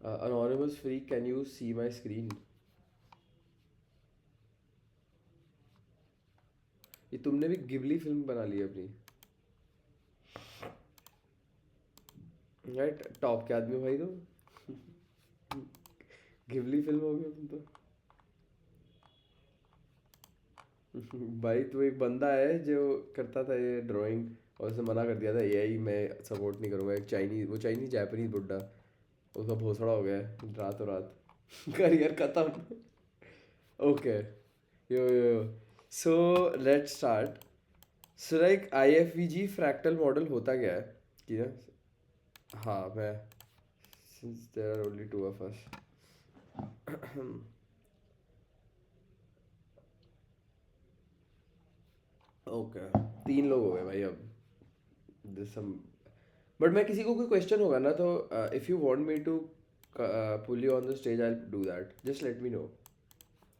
Anonymous freak, can you see my screen? ये तुमने भी गिबली फिल्म बना ली है अपनी, राइट? टॉप के आदमी हो भाई तुम। गिबली फिल्म हो गया तुम तो। भाई तू एक बंदा है जो करता था ये ड्राइंग, और उसने मना कर दिया था एआई मैं सपोर्ट नहीं करूँगा। एक चाइनीज, वो चाइनीज जापानीज बुड्ढा, उसका भोसड़ा हो गया है रातों रात। करियर खत्म। Okay, yo, so let's start. So like IFVG fractal model होता क्या है कि ना, हाँ मैं, since there are only two of us. Okay, तीन लोग हो गए भाई अब। दिस सम, बट मैं किसी को कोई क्वेश्चन होगा ना तो if you want me to pull you on the stage I do that, just let me know.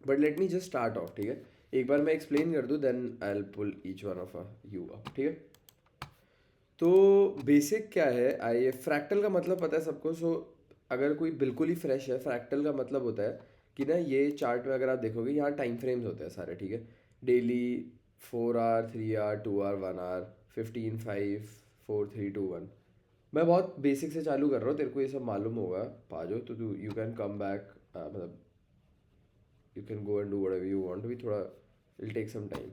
But let me just start off, ठीक है? एक बार मैं एक्सप्लेन कर दूँ then I pull each one of you up, ठीक है? तो बेसिक क्या है, आई फ्रैक्टल का मतलब पता है सबको। सो अगर कोई बिल्कुल ही फ्रेश है, फ्रैक्टल का मतलब होता है कि ना, ये चार्ट में अगर आप देखोगे यहाँ टाइम फ्रेम्स होते हैं सारे, ठीक है? Daily, 4 hour, 3 hour, 2 hour, 1 hour, 15, 5, 4, 3, 2, 1। मैं बहुत बेसिक से चालू कर रहा हूँ, तेरे को ये सब मालूम होगा पाजो, तो तू यू कैन कम बैक, मतलब you can go and do whatever you want, भी थोड़ा will take some time.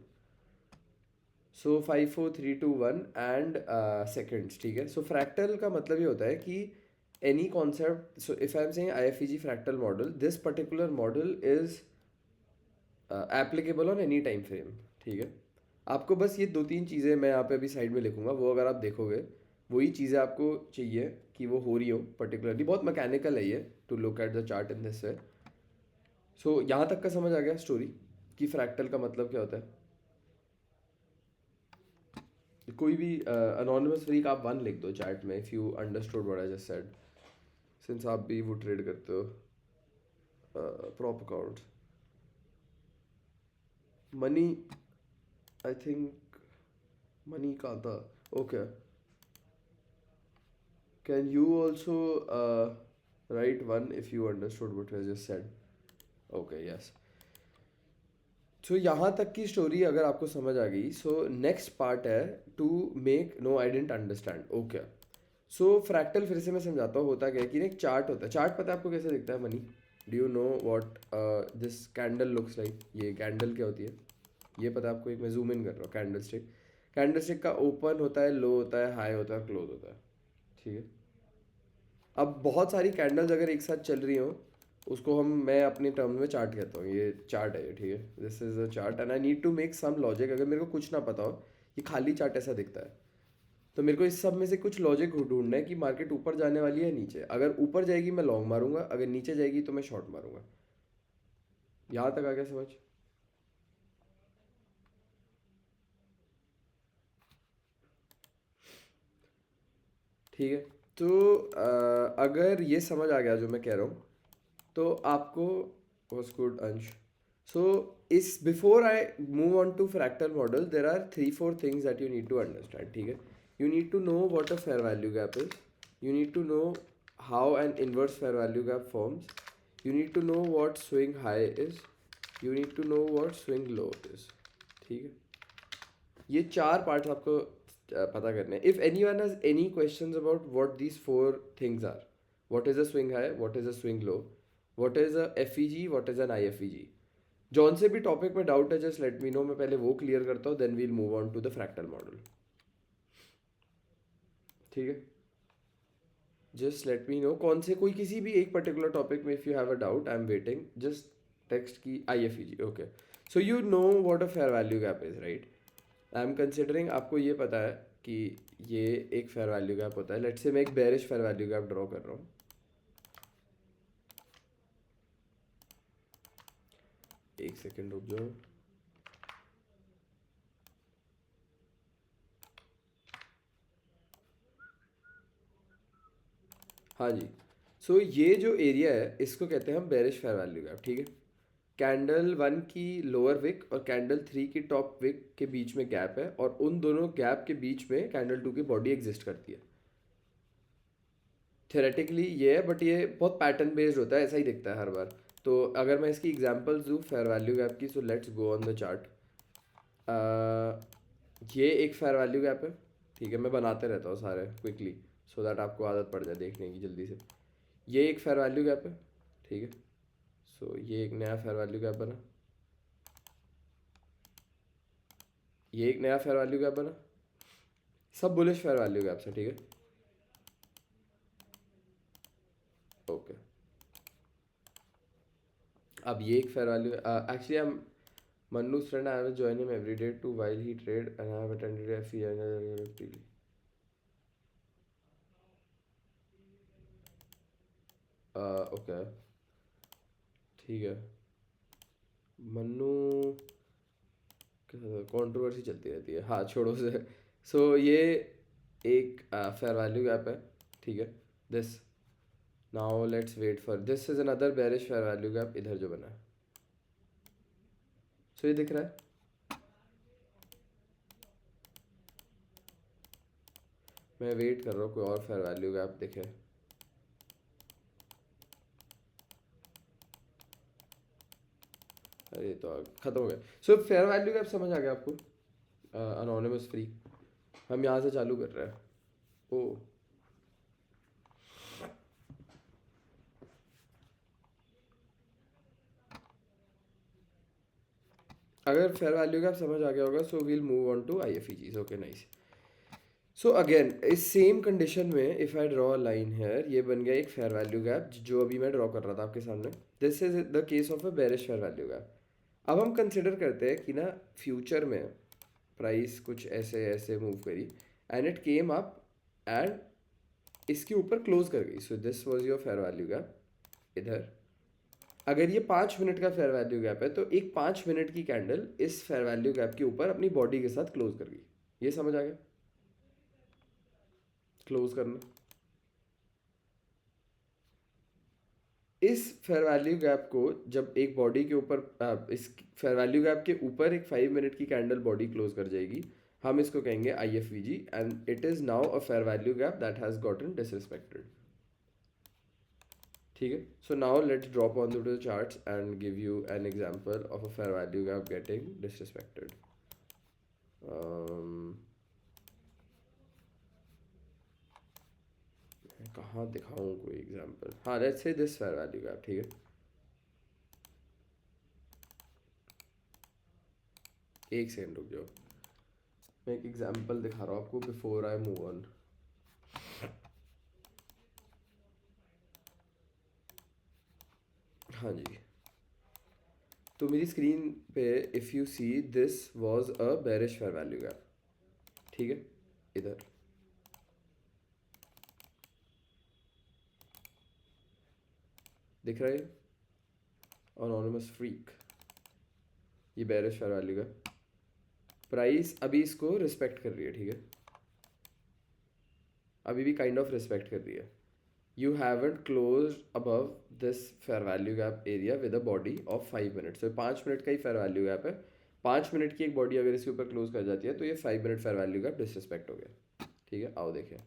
So 5, 4, 3, 2, 1 and seconds, ठीक है? सो फ्रैक्टल का मतलब ये होता है कि any concept, so if I am saying IFEG fractal model, this particular model is applicable on any time frame, ठीक है? आपको बस ये दो तीन चीज़ें मैं यहाँ पे अभी साइड में लिखूंगा, वो अगर आप देखोगे वही चीज़ें आपको चाहिए कि वो हो रही हो पर्टिकुलरली। बहुत मैकेनिकल है ये, to look at the chart in this way. So यहाँ तक का समझ आ गया स्टोरी कि फ्रैक्टल का मतलब क्या होता है? कोई भी अनोनिमस फ्रीक आप वन लिख दो चैट में, if you understood what I just said, since आप भी वो ट्रेड करते हो prop account. Money, I think money कहाँ था? Okay, can you also write one if you understood what I just said? Okay, yes. So यहाँ तक की स्टोरी अगर आपको समझ आ गई, सो नेक्स्ट पार्ट है to make no I didn't understand. Okay, so fractal फिर से मैं समझाता हूँ होता क्या है कि ना, एक चार्ट होता है। चार्ट पता है आपको कैसे दिखता है? Money, do you know what this candle looks like? ये कैंडल क्या होती है ये पता है आपको? एक मैं जूम इन कर रहा हूँ, कैंडल स्टिक। कैंडल स्टिक का ओपन होता है, लो होता है, हाई होता है, क्लोज होता है, ठीक है? अब बहुत सारी कैंडल्स अगर एक साथ चल रही हो, उसको हम, मैं अपने टर्म में चार्ट कहता हूँ। ये चार्ट है ये, ठीक है? This is a chart and I need to make some logic. अगर मेरे को कुछ ना पता हो, ये खाली चार्ट ऐसा दिखता है, तो मेरे को इस सब में से कुछ लॉजिक ढूंढना है कि मार्केट ऊपर जाने वाली है नीचे। अगर ऊपर जाएगी मैं लॉन्ग मारूंगा, अगर नीचे जाएगी तो मैं शॉर्ट मारूंगा। यहाँ तक आ गया समझ? ठीक है, तो अगर ये समझ आ गया जो मैं कह रहा हूँ, तो आपको was good Ansh. So is before I move on to fractal model, there are 3, 4 things that you need to understand, ठीक है? You need to know what a fair value gap is, you need to know how an inverse fair value gap forms, you need to know what swing high is, you need to know what swing low is, ठीक है? ये चार parts आपको पता करने हैं। If any one has any question about what these 4 things are, what is a swing high, what is a swing low, what is a F E G, what is an I F E G, John से भी topic में doubt है just let me no, मैं पहले वो clear करता हूँ, then we'll move on to the fractal model, ठीक है? जस्ट लेट मी नो कौन से, कोई किसी भी एक पर्टिकुलर टॉपिक में, if you have a doubt I am waiting, just text की I F E G, okay? So you know what a fair value gap is, right? I am considering आपको ये पता है कि ये एक फेयर वैल्यू गैप होता है। लेट्स से मैं एक bearish fair value gap draw कर रहा हूँ। एक सेकेंड रुक जाओ। हाँ जी, सो ये जो एरिया है इसको कहते हैं हम बेरिश फेयर वैल्यू गैप, ठीक है? कैंडल वन की लोअर विक और कैंडल थ्री की टॉप विक के बीच में गैप है, और उन दोनों गैप के बीच में कैंडल टू की बॉडी एग्जिस्ट करती है, थ्योरेटिकली ये है, बट ये बहुत पैटर्न बेस्ड होता है, ऐसा ही दिखता है हर बार। तो अगर मैं इसकी एग्जांपल्स दूँ फेयर वैल्यू गैप की, so let's go on the chart. ये एक फेयर वैल्यू गैप है, ठीक है। मैं बनाते रहता हूँ सारे क्विकली सो दैट आपको आदत पड़ जाए देखने की जल्दी से। ये एक फेयर वैल्यू गैप है, ठीक है। सो ये एक नया फेयर वैल्यू गैप बना, ये एक नया फेयर वैल्यू गैप बना, सब बुलिश फेयर वैल्यू गैप्स हैं, ठीक है। ओके, अब ये एक fair value, actually I am Mannu's friend. I will join him every day too while he trade, and I have attended FE and okay, ठीक है। मन्नू कंट्रोवर्सी चलती रहती है, हाँ छोड़ो से। सो ये एक फेयर वैल्यू गैप है, ठीक है। This, now let's wait for this is another bearish fair value gap, इधर जो बना है। सो ये दिख रहा है, मैं वेट कर रहा हूँ कोई और फेयर वैल्यू गैप दिखे। अरे तो खत्म हो गया। सो फेयर वैल्यू गैप समझ आ गया आपको, अनोनिमस फ्री। हम यहाँ से चालू कर रहे हैं। ओ, अगर फेयर वैल्यू गैप समझ आ गया होगा, so we'll move on to IFEGs। Okay nice. So again इस सेम कंडीशन में if I draw a line here, ये बन गया एक फेयर वैल्यू गैप जो अभी मैं ड्रॉ कर रहा था आपके सामने। This is the case of a bearish fair value gap. अब हम कंसिडर करते हैं कि ना फ्यूचर में प्राइस कुछ ऐसे ऐसे मूव करी and it came up and इसके ऊपर क्लोज कर गई। So this was your fair value gap इधर। अगर ये 5 मिनट का फेयर वैल्यू गैप है तो एक 5 मिनट की कैंडल इस फेयर वैल्यू गैप के ऊपर अपनी बॉडी के साथ क्लोज कर गई। ये समझ आ गया, क्लोज करना। इस फेयर वैल्यू गैप को जब एक बॉडी के ऊपर इस फेयर वैल्यू गैप के ऊपर एक 5 मिनट की कैंडल बॉडी क्लोज कर जाएगी, हम इसको कहेंगे IFVG and it is now a fair value gap that has gotten disrespected, ठीक है। So now let's drop on to the charts and give you an example of a fair value gap getting disrespected. कहाँ दिखाऊँ कोई example? हाँ, let's say this fair value gap, ठीक है। एक second रुक जाओ, मैं एक एग्जांपल दिखा रहा हूँ आपको बिफोर आई मूव ऑन। हाँ जी, तो मेरी स्क्रीन पे if you see this was a bearish fair value gap, ठीक है। इधर दिख रहा है अनोनिमस फ्रीक, ये bearish fair value gap. Price अभी इसको रिस्पेक्ट कर रही है, ठीक है। अभी भी काइंड ऑफ रिस्पेक्ट कर रही है। You haven't close above this fair value gap area with a body of 5 minute. तो 5 मिनट का ही फेयर वैल्यू गैप है। 5 मिनट की एक बॉडी अगर इसके ऊपर क्लोज कर जाती है तो ये 5 minute fair value gap disrespect हो गया, ठीक है। आओ देखें,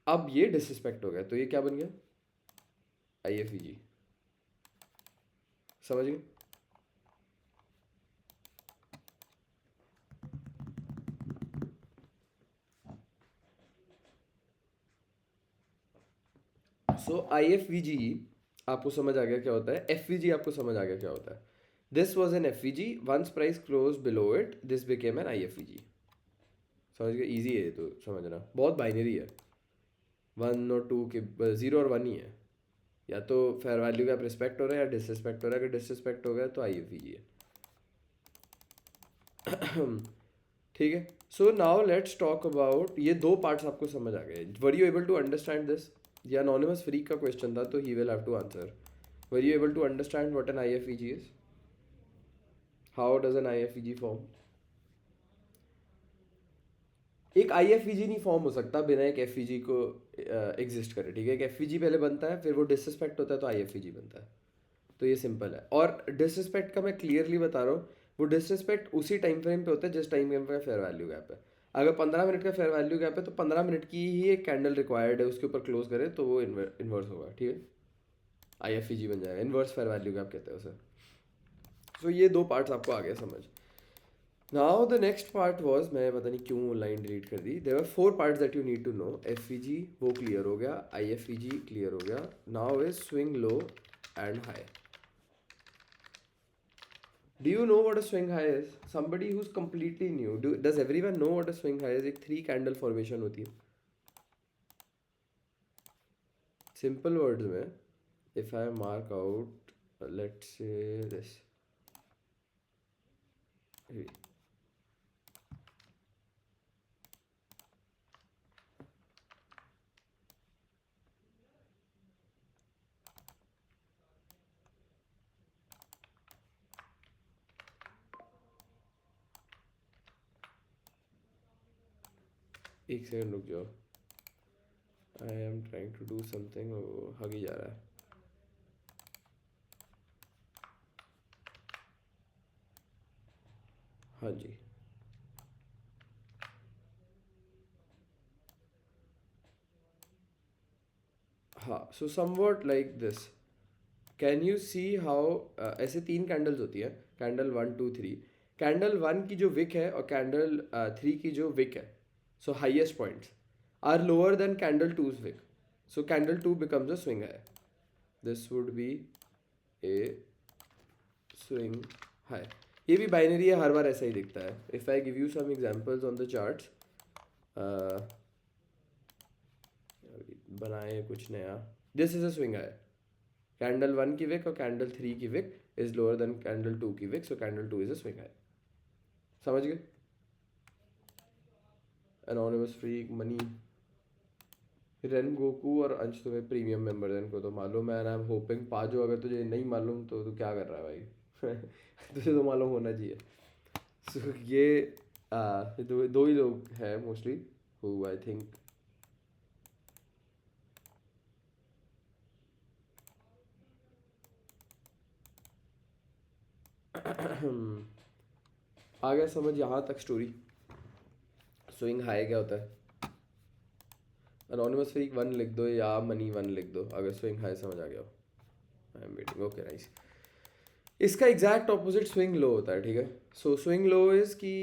अब ये डिसरिस्पेक्ट हो गया तो ये क्या बन गया? IFEG, समझ गए? सो IFVG आपको समझ आ गया क्या होता है, FVG आपको समझ आ गया क्या होता है। This was an FVG, once price close below it this became an IFVG। समझ गए? ईजी है ये तो समझना, बहुत बाइनरी है, 1 और 2 के 0 और 1 ही है। या तो फेयर वैल्यू का रिस्पेक्ट हो रहा है या डिसरिस्पेक्ट हो रहा है। अगर डिसरिस्पेक्ट हो गया तो IFVG है। ठीक है। So now let's talk about, ये दो पार्ट्स आपको समझ आ गए। Were you able to understand this? ये अनोनिमस फ्रीक का क्वेश्चन था तो he will have to answer. Were you able to understand what an IFEG is? How does an IFEG form? एक IFEG नहीं फॉर्म हो सकता बिना एक FEG को एग्जिस्ट करे, ठीक है। एक FEG पहले बनता है, फिर वो डिसरिस्पेक्ट होता है तो IFEG बनता है। तो ये सिंपल है। और डिसरिस्पेक्ट का मैं क्लियरली बता रहा हूँ, वो डिसरिस्पेक्ट उसी टाइम फ्रेम पे होता है जिस टाइम फ्रेम पे फेयर वैल्यू गैप है। अगर 15 मिनट का फेयर वैल्यू गैप है तो 15 मिनट की ही एक कैंडल रिक्वायर्ड है उसके ऊपर क्लोज करे तो वो इन्वर्स होगा, ठीक है, IFEG बन जाएगा, इन्वर्स फेयर वैल्यू गैप कहते हैं उसे। सो ये दो पार्ट्स आपको आ गया समझ। Now the next part was, मैं पता नहीं क्यों लाइन डिलीट कर दी, there were 4 parts that you need to know. FEG वो क्लियर हो गया, IFEG क्लियर हो गया, now is swing low and high. Do you know what a swing high is? Somebody who's completely new. Does everyone know what a swing high is? एक 3 candle formation होती है। Simple words में, if I mark out, let's say this. एक second रुक जाओ, I am trying to do something, हग ही जा रहा है। हाँ जी, हाँ, so somewhat like this, can you see how, ऐसे 3 कैंडल्स होती है, कैंडल 1 2 3। कैंडल 1 की जो विक है और कैंडल 3 की जो विक है, so highest points are lower than candle 2's wick, so candle 2 becomes a swing high. This would be a swing high. ये भी बाइनरी है, हर बार ऐसा ही दिखता है। If I give you some examples on the charts, बनाए कुछ नया, this is a swing high, candle 1 की विक और कैंडल 3 की wick is lower than candle 2 की wick, so candle 2 is a swing high. समझ गए? Anonymous freak, money, Ren Goku और अंश तुम्हें प्रीमियम मेंबर है, इनको तो मालूम है, आई एम होपिंग पाजो अगर तुझे नहीं मालूम तो तू क्या कर रहा है भाई तुझे तो मालूम होना चाहिए। सो ये दो ही लोग हैं मोस्टली हु आई थिंक आ गया समझ यहाँ तक स्टोरी। स्विंग हाई क्या होता है? एनोनिमस फ्रीक 1 लिख दो या मनी 1 लिख दो अगर स्विंग हाई समझ आ गया हो। आई एम वेटिंग, ओके नाइस। इसका एग्जैक्ट ऑपोजिट स्विंग लो होता है, ठीक है। सो स्विंग लो इज कि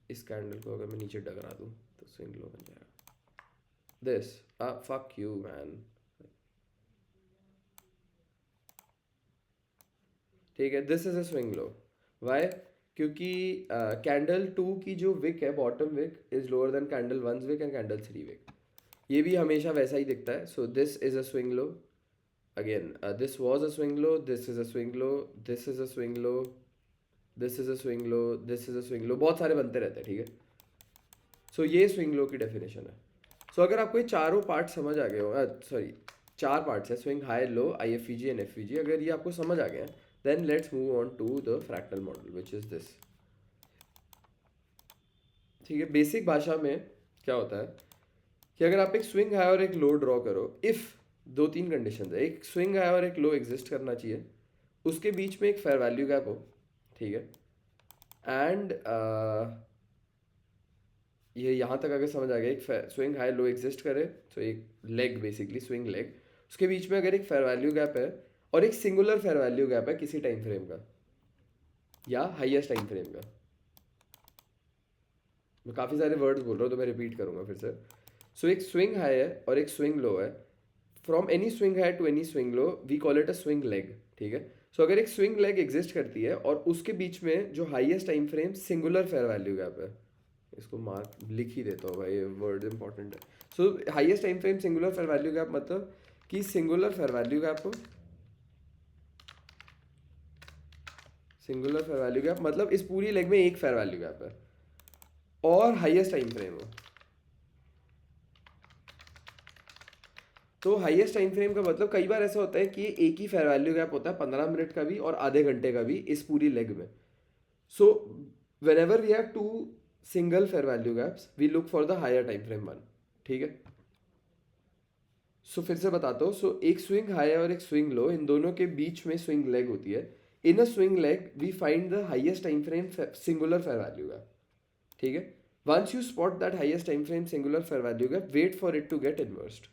इस कैंडल को अगर मैं नीचे टकरा दूँ तो स्विंग लो बन जाएगा। दिस फक यू मैन, ठीक है, this is a swing low. Why? क्योंकि कैंडल 2 की जो विक है, bottom wick is lower than candle 1's wick and candle 3 wick. ये भी हमेशा वैसा ही दिखता है। So this is a swing low again, this was a swing low, this is a swing low, this is a swing low, this is a swing low, this is a swing low, बहुत सारे बनते रहते हैं, ठीक है। सो ये swing low की definition है। सो अगर आपको ये चारों पार्ट समझ आ गए हो, सॉरी 4 पार्ट्स है, swing high low IFEG and FEG, अगर ये आपको समझ आ गए हैं then let's move on to the fractal model which is this, ठीक है। बेसिक भाषा में क्या होता है कि अगर आप एक स्विंग हाई और एक लो ड्रॉ करो, इफ़ 2-3 कंडीशन है, एक स्विंग हाई और एक लो एग्जिस्ट करना चाहिए, उसके बीच में एक फेयर वैल्यू गैप हो, ठीक है, एंड ये यहाँ तक अगर समझ आ गया, एक स्विंग हाई लो एग्जिस्ट करे तो एक लेग, बेसिकली स्विंग लेग, उसके बीच में अगर एक फेयर वैल्यू गैप है और एक सिंगुलर फेयर वैल्यू गैप है किसी टाइम फ्रेम का या हाईएस्ट टाइम फ्रेम का। मैं काफ़ी सारे वर्ड्स बोल रहा हूँ तो मैं रिपीट करूँगा फिर से। सो एक स्विंग हाई है और एक स्विंग लो है, from any swing high to any swing low we call it a swing leg, ठीक है। सो अगर एक स्विंग लेग एग्जिस्ट करती है और उसके बीच में जो highest time frame singular fair value gap है, इसको मार्क लिख ही देता हूँ भाई, ये वर्ड इंपॉर्टेंट है। So highest time frame singular fair value gap मतलब कि सिंगुलर फेयर वैल्यू गैप हो, सिंगुलर फेयर वैल्यू गैप मतलब इस पूरी लेग में एक फेयर वैल्यू गैप है और हाईएस्ट टाइम फ्रेम हो। तो हाईएस्ट टाइम फ्रेम का मतलब कई बार ऐसा होता है कि एक ही फेयर वैल्यू गैप होता है 15 मिनट का भी और आधे घंटे का भी इस पूरी लेग में। So whenever we have two single fair value gaps we look for the higher time frame one, ठीक है। सो फिर से बताता हूँ, सो एक स्विंग हाई और एक स्विंग लो, इन दोनों के बीच में स्विंग लेग होती है। In a swing leg we find the highest time frame singular fair value gap, ठीक है। Once you spot that highest time frame singular fair value gap, wait for it to get inversed.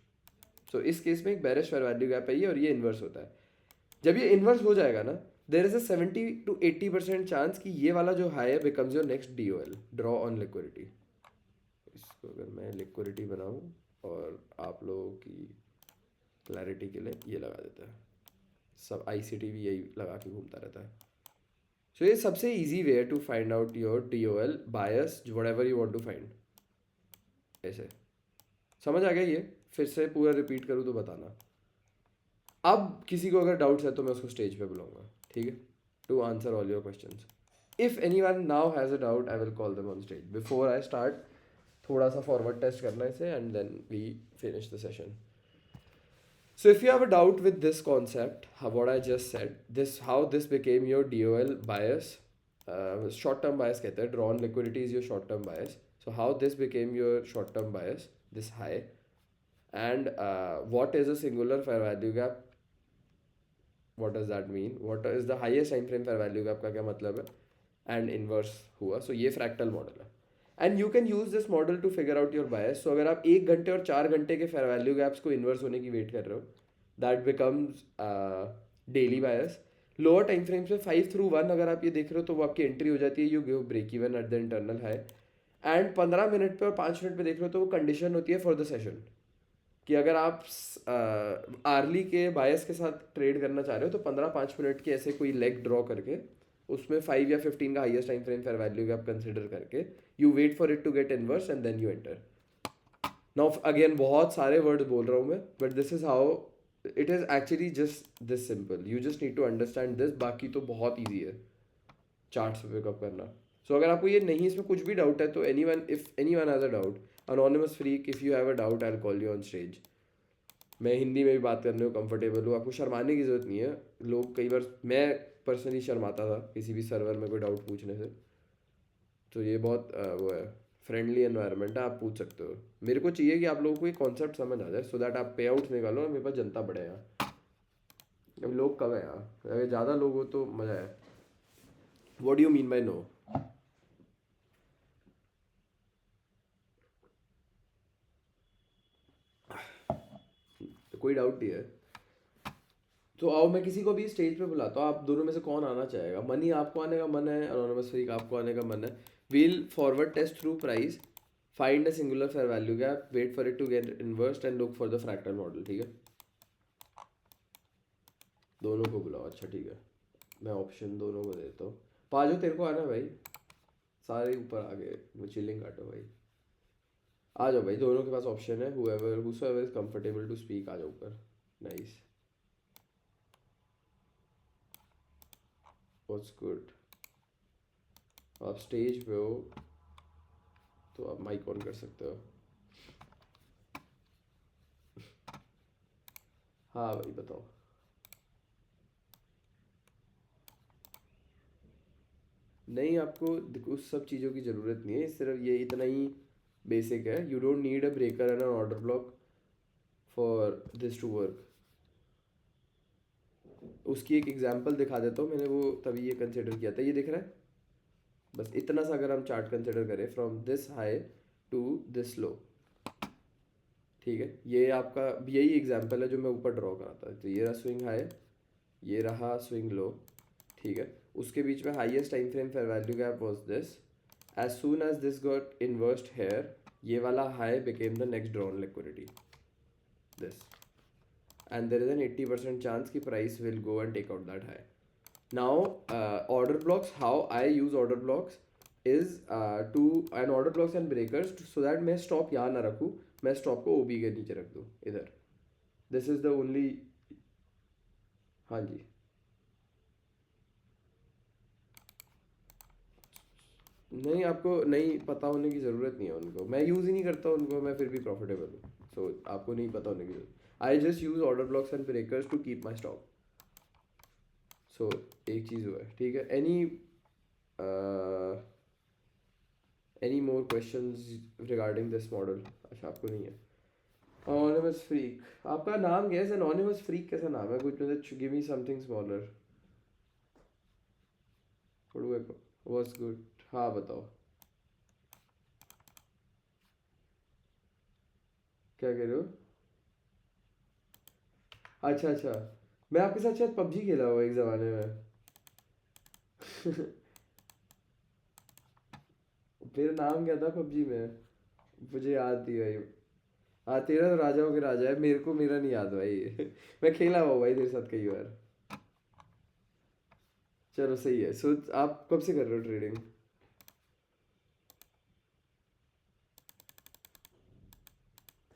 So इस case में एक bearish fair value gap है ये, और ये inverse होता है. जब ये inverse हो जाएगा ना, there is a 70 to 80% chance कि ये वाला जो high है becomes your next DOL, draw on liquidity. इसको अगर मैं liquidity बनाऊँ और आप लोगों की clarity के लिए ये लगा देता है. सब ICT भी यही लगा के घूमता रहता है. So ये सबसे easy way to find out your DOL bias, whatever you want to find. ऐसे समझ आ गया ये? फिर से पूरा रिपीट करूँ तो बताना. अब किसी को अगर डाउट्स है तो मैं उसको स्टेज पे बुलाऊंगा, ठीक है, to answer all your questions. If anyone now has a doubt I will call them on stage. Before I start थोड़ा सा फॉरवर्ड टेस्ट करना है इसे, and then we finish the session. So if you have a doubt with this concept, what I just said, this how this became your DOL bias, short term bias कहते हैं, drawn liquidity is your short term bias. So how this became your short term bias, this high, and what is a singular fair value gap, what does that mean, what is the highest time frame fair value gap का क्या मतलब है, and inverse हुआ. So ये fractal model है. And you can use this model to figure out your bias. So अगर आप 1 घंटे और 4 घंटे के फेयर वैल्यू गैप्स को इन्वर्स होने की वेट कर रहे हो, that becomes daily bias. Lower time frames में 5 through 1 अगर आप ये देख रहे हो तो वो आपकी एंट्री हो जाती है, you give break even at the internal high. And 15 minute पे और 5 मिनट पे देख रहे हो तो वो कंडीशन होती है फॉर द सेशन, कि अगर आप आर्ली के बायस के साथ ट्रेड करना चाह रहे हो तो 15-5 मिनट के ऐसे कोई लेग ड्रॉ करके उसमें 5 या 15 का highest time frame fair value का आप कंसिडर करके you wait for it to get inverse and then you enter. Now again बहुत सारे वर्ड्स बोल रहा हूँ मैं, but this is how it is actually just this simple. You just need to understand this. बाकी तो बहुत ईजी है चार्ट्स पे पिकअप करना. सो अगर आपको ये नहीं इसमें कुछ भी डाउट है तो anyone, if anyone has a doubt, anonymous freak, if you have a doubt I will call you on stage. मैं हिंदी में भी बात करने को कंफर्टेबल हूँ, आपको शर्माने की ज़रूरत नहीं है. लोग कई बार, मैं पर्सनली शर्माता था किसी भी सर्वर में कोई डाउट पूछने से, तो ये बहुत वो है, फ्रेंडली एनवायरनमेंट है, आप पूछ सकते हो. मेरे को चाहिए कि आप लोगों को ये कॉन्सेप्ट समझ आ जाए सो दैट आप पे आउट्स निकालो और मेरे पास जनता बढ़े यहाँ. अब लोग कम है यहाँ, अगर ज़्यादा लोग हो तो मज़ा है. What do you mean by no? कोई डाउट नहीं है तो आओ, मैं किसी को भी स्टेज पे बुलाता हूँ. आप दोनों में से कौन आना चाहेगा? मनी आपको आने का मन है, अनोनिमस फ्रीक आपको आने का मन है. We'll forward test through price, find a singular fair value gap, wait for it to get inversed and look for the fractal model. ठीक है, दोनों को बुलाओ. अच्छा ठीक है, मैं ऑप्शन दोनों को देता हूँ. पाजो तेरे को आना भाई, सारे ऊपर आ गए, वो चिलिंग काटो भाई. आ जाओ भाई, दोनों के पास ऑप्शन है. whoever is comfortable to speak आ जाओ ऊपर. Nice, what's good. आप स्टेज पे हो तो आप माइक ऑन कर सकते हो. हाँ भाई बताओ. नहीं, आपको उस सब चीज़ों की ज़रूरत नहीं है, सिर्फ ये इतना ही बेसिक है. You don't need a breaker and an order block for this to work. उसकी एक एग्जांपल दिखा देता हूँ. मैंने वो तभी ये कंसिडर किया था. ये दिख रहा है, बस इतना सा अगर हम चार्ट कंसिडर करें from this high to this low, ठीक है, ये आपका यही एग्जांपल है जो मैं ऊपर ड्रॉ करा था. तो ये रहा स्विंग हाई, ये रहा स्विंग लो, ठीक है. उसके बीच में highest time frame fair value gap was this. As soon as this got inversed here, ये वाला high became the next draw on liquidity, this. And there is an 80% chance कि price will go and take out that high. Now order blocks, how I use order blocks is to and order blocks and breakers, so that मैं stop यहाँ ना रखूँ, मैं stop को ओबी के नीचे रख दूँ इधर. This is the only. हाँ जी, नहीं आपको नहीं पता होने की ज़रूरत नहीं है उनको, मैं यूज़ ही नहीं करता उनको, मैं फिर भी प्रॉफिटेबल हूँ. सो आपको नहीं पता होने की जरूरत. I just use order blocks and breakers to keep my stop. So एक चीज़ हुआ है, ठीक है. Any more questions regarding this model? अच्छा आपको नहीं है. अनोनिमस फ्रीक, आपका नाम क्या है? अनोनिमस फ्रीक कैसा नाम है? कुछ मतलब give me something smaller. What's good. हाँ बताओ. क्या कह रहे हो? अच्छा अच्छा, मैं आपके साथ शायद पबजी खेला हुआ एक ज़माने में। मेरा नाम क्या था पबजी में? मुझे याद नहीं भाई। हाँ, तेरा तो राजाओं के राजा है, मेरे को मेरा नहीं याद भाई। मैं खेला हुआ भाई तेरे साथ कई बार। चलो सही है। सो आप कब से कर रहे हो ट्रेडिंग?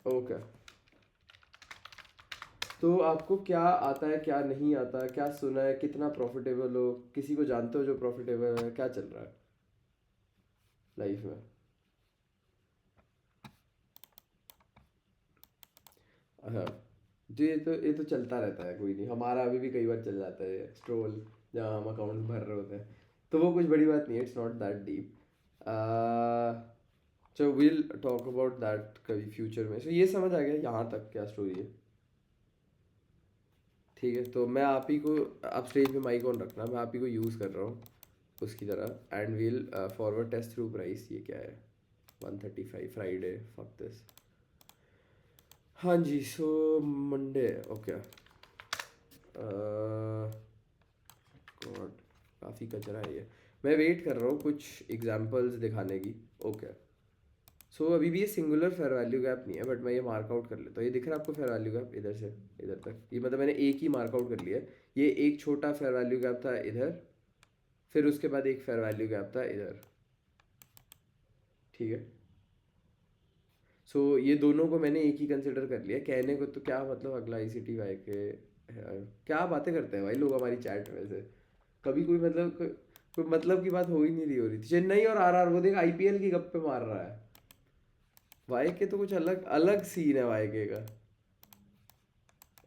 ओके। तो आपको क्या आता है, क्या नहीं आता, क्या सुना है, कितना प्रॉफिटेबल हो, किसी को जानते हो जो प्रॉफिटेबल है, क्या चल रहा है लाइफ में? हाँ, जो ये तो चलता रहता है, कोई नहीं, हमारा अभी भी कई बार चल जाता है स्ट्रोल, जहाँ हम अकाउंट भर रहे होते हैं। तो वो कुछ बड़ी बात नहीं है, it's not that deep. So will talk about that कभी फ्यूचर में। सो ये समझ आ गया यहाँ तक क्या स्टोरी है। ठीक है, तो मैं आप ही को, आप स्टेज पे माइक ऑन रखना, मैं आप ही को यूज़ कर रहा हूँ उसकी तरह, and will forward test through price. ये क्या है? 135 फ्राइडे, फक दिस। हाँ जी, सो मंडे, ओके। गॉड, काफ़ी कचरा है ये। मैं वेट कर रहा हूँ कुछ एग्जांपल्स दिखाने की। ओके, सो अभी भी ये सिंगुलर फेयर वैल्यू गैप नहीं है, बट मैं ये मार्क आउट कर लेता हूँ। ये दिख रहा है आपको फेयर वैल्यू गैप इधर से इधर तक? ये मतलब मैंने एक ही मार्क आउट कर लिया है। ये एक छोटा फेयर वैल्यू गैप था इधर, फिर उसके बाद एक फेयर वैल्यू गैप था इधर। ठीक है, सो ये दोनों को मैंने एक ही कंसिडर कर लिया। कहने को तो क्या मतलब, अगला आई सी टी वाई के क्या बातें करते हैं भाई लोग हमारी चैट में से। कभी कोई मतलब कोई मतलब की बात हो ही नहीं रही, हो रही थी चेन्नई और आर आर, वो देख आईपीएल की गप्पे मार रहा है। वाई के तो कुछ अलग अलग सीन है वाई के का।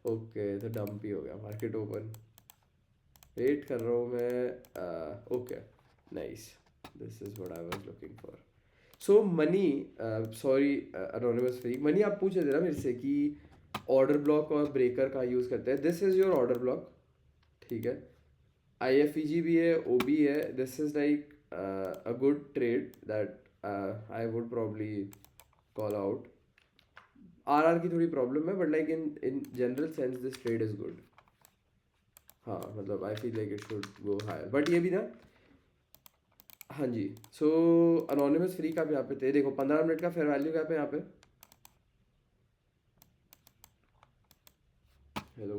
ओके, तो डंप ही हो गया मार्केट ओपन। वेट कर रहा हूँ मैं। Okay, nice, this is what I was looking for. So money, sorry anonymous free money, आप पूछ रहे थे ना मेरे से कि ऑर्डर ब्लॉक और ब्रेकर का यूज़ करते हैं। This is your order block, ठीक है। आई एफ ई जी भी है, ओ बी है। This is like a good trade that I would probably call out. R R की थोड़ी प्रॉब्लम है, but like in in general sense this trade is good. हाँ, मतलब I feel like it should go higher, but ये भी ना। हाँ जी, सो अनोनिमस फ्री का भी यहाँ पे थे, देखो 15 मिनट का फेयर वैल्यू क्या पे यहाँ पे। हेलो,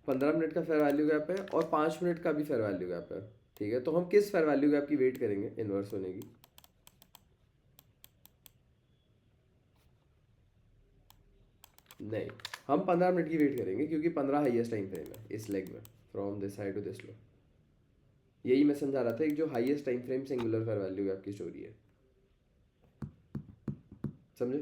15 मिनट का फेयर वैल्यू गैप है और 5 मिनट का भी फेयर वैल्यू गैप है। ठीक है, तो हम किस फेयर वैल्यू गैप की वेट करेंगे इन्वर्स होने की? नहीं, हम 15 मिनट की वेट करेंगे, क्योंकि 15 हाईएस्ट टाइम फ्रेम है इस लेग में, from this high to this low. यही मैं समझा रहा था, एक जो highest time frame singular fair value gap की स्टोरी है, समझे?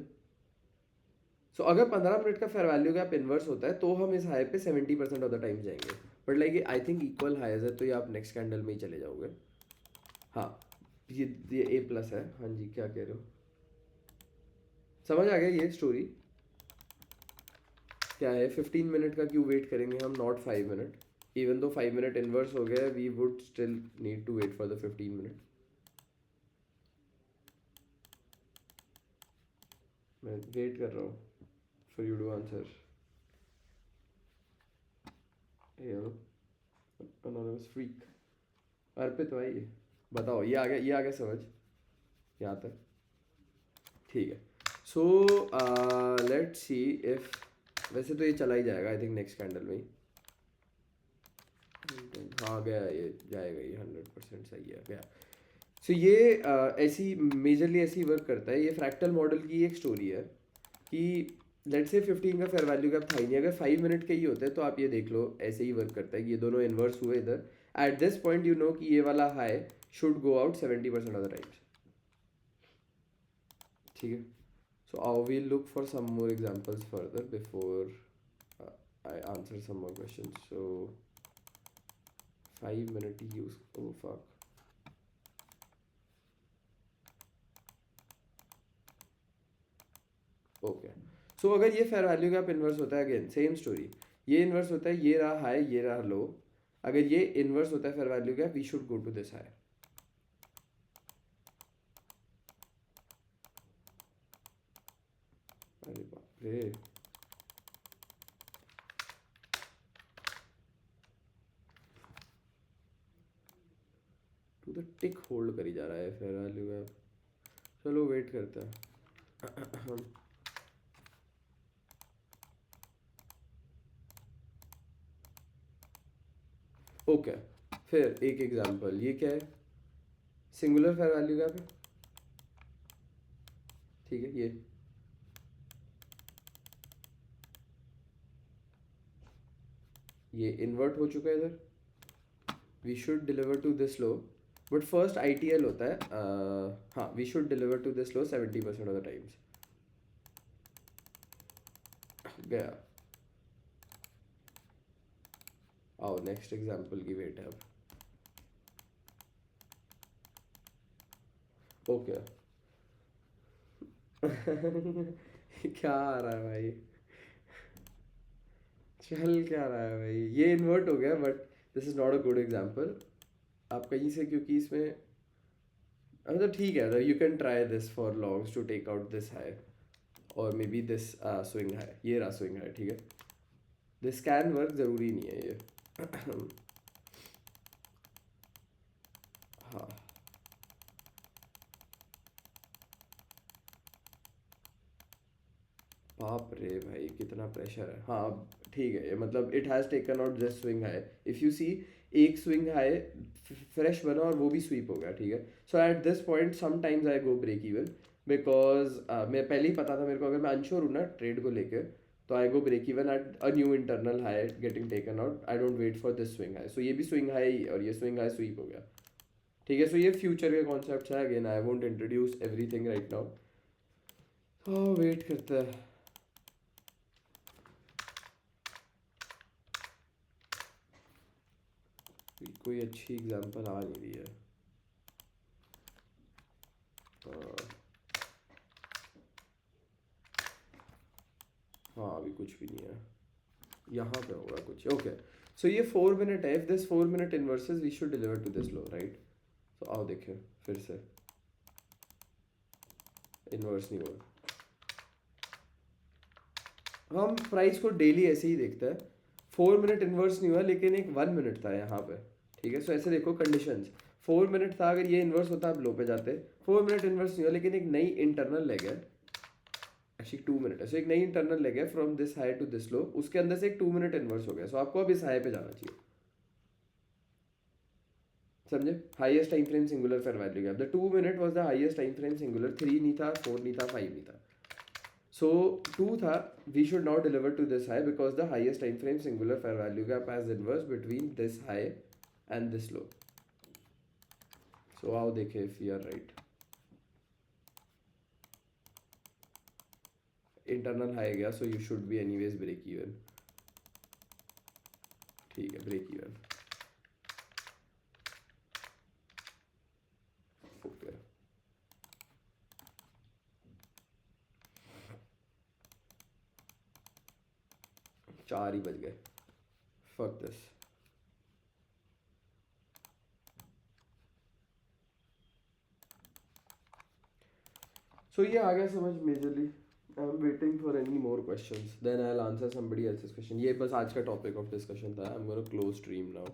सो अगर 15 मिनट का फेयर वैल्यू गैप इन्वर्स होता है तो हम इस हाई पे 70% ऑफ द टाइम जाएंगे। But like I think equal highs है, तो ये आप नेक्स्ट कैंडल में ही चले जाओगे। हाँ, ये ए प्लस है। हाँ जी, क्या कह रहे हो? समझ आ गया ये स्टोरी क्या है? 15 मिनट का क्यों वेट करेंगे हम, not 5 minute? Even though 5 minute inverse हो गया, we would still need to wait for the 15 minute. मैं वेट कर रहा हूँ for you to answer. Anonymous freak, Arpit भाई, बताओ, ये आ गया समझ यहाँ तक? ठीक है, सो लेट्स सी इफ, वैसे तो ये चला ही जाएगा आई थिंक नेक्स्ट कैंडल में ही। हाँ गया, ये जाएगा, ये 100% सही है, गया। सो ये ऐसी मेजरली ऐसी वर्क करता है। ये फ्रैक्टल मॉडल की एक स्टोरी है कि लेट्स से 15 का फेयर वैल्यू गैप था ही नहीं, अगर 5 मिनट के ही होते हैं तो आप ये देख लो ऐसे ही वर्क करता है कि ये दोनों इन्वर्स हुए इधर। At this point you know कि ये वाला high should go out 70% of the times. ठीक है, so I will look for some more examples further before I answer some more questions. So 5 minute use, oh fuck. Okay, so अगर ये fair value gap inverse होता है, again same story, ये inverse होता है, ये रहा हाई, ये रहा लो। अगर ये इन्वर्स होता है fair value gap, we should go to this high. रे तू तो टिक होल्ड करी जा रहा है फेयर वैल्यू गैप. चलो वेट करते हैं. ओके फिर एक एग्जांपल ये क्या है. सिंगुलर फेयर वैल्यू गैप है. ठीक है ये इन्वर्ट हो चुका है इधर. We should deliver to this low but first ITL होता है. हाँ we should deliver to this low 70% of the times. गया. आओ नेक्स्ट एग्जांपल की वेट है अब. ओके क्या आ रहा है भाई. चल क्या रहा है भाई. ये इन्वर्ट हो गया but this is not a good example. आप कहीं से क्योंकि इसमें मतलब ठीक है you can try this for longs to take out this high और maybe this swing high. ये रहा स्विंग हाई. ठीक है दिस कैन वर्क. ज़रूरी नहीं है ये. हाँ बाप रे भाई कितना प्रेशर है. हाँ ठीक है ये मतलब it has taken out this swing high. If you see एक स्विंग हाई फ्रेश बना और वो भी स्वीप हो गया. ठीक है so at this point sometimes I go break even because मैं पहले ही पता था मेरे को अगर मैं अनश्योर हूँ ना ट्रेड को लेके तो I go break even at a new internal high getting taken out. I don't wait for this swing high. So ये भी स्विंग हाई और ये स्विंग हाई स्वीप हो गया. ठीक है सो ये फ्यूचर के कॉन्सेप्ट है. Again I won't introduce everything right now. तो वेट करते हैं. कोई अच्छी एग्जांपल आ नहीं रही है. हाँ हाँ अभी कुछ भी नहीं है. यहाँ पे होगा कुछ. ओके सो ये 4 मिनट है. If this 4 minute inverses we should deliver to this low right. तो आओ देखिए फिर से इन्वर्स नहीं हुआ. हम प्राइस को डेली ऐसे ही देखते हैं. 4 मिनट इन्वर्स नहीं हुआ लेकिन एक 1 मिनट था यहाँ पे. ठीक है सो ऐसे देखो कंडीशंस. 4 मिनट था अगर ये इन्वर्स होता आप लो पे जाते. 4 मिनट इन्वर्स नहीं हुआ लेकिन एक नई इंटरनल लेग है. एक्चुअली 2 मिनट है. सो एक नई इंटरनल लेग है from this high to this low. उसके अंदर से एक 2 मिनट इन्वर्स हो गया. सो आपको अब इस हाई पे जाना चाहिए. समझे. Highest time frame singular fair value gap. The 2 minute was the highest time frame singular. 3 नहीं था 4 नहीं था 5 नहीं था. सो 2 था. We should not deliver to this high because the highest time frame singular fair value gap as inverse between this high and this low. So आओ देखे if you are right. Internal high गया so you should be anyways break even. ठीक है break even. Okay 4 ही बज गए. Fuck this. सो ये आ गया समझ majorly. I am waiting for any more questions then I will answer somebody else's question. ये बस आज का टॉपिक ऑफ डिस्कशन था. I am gonna close stream now.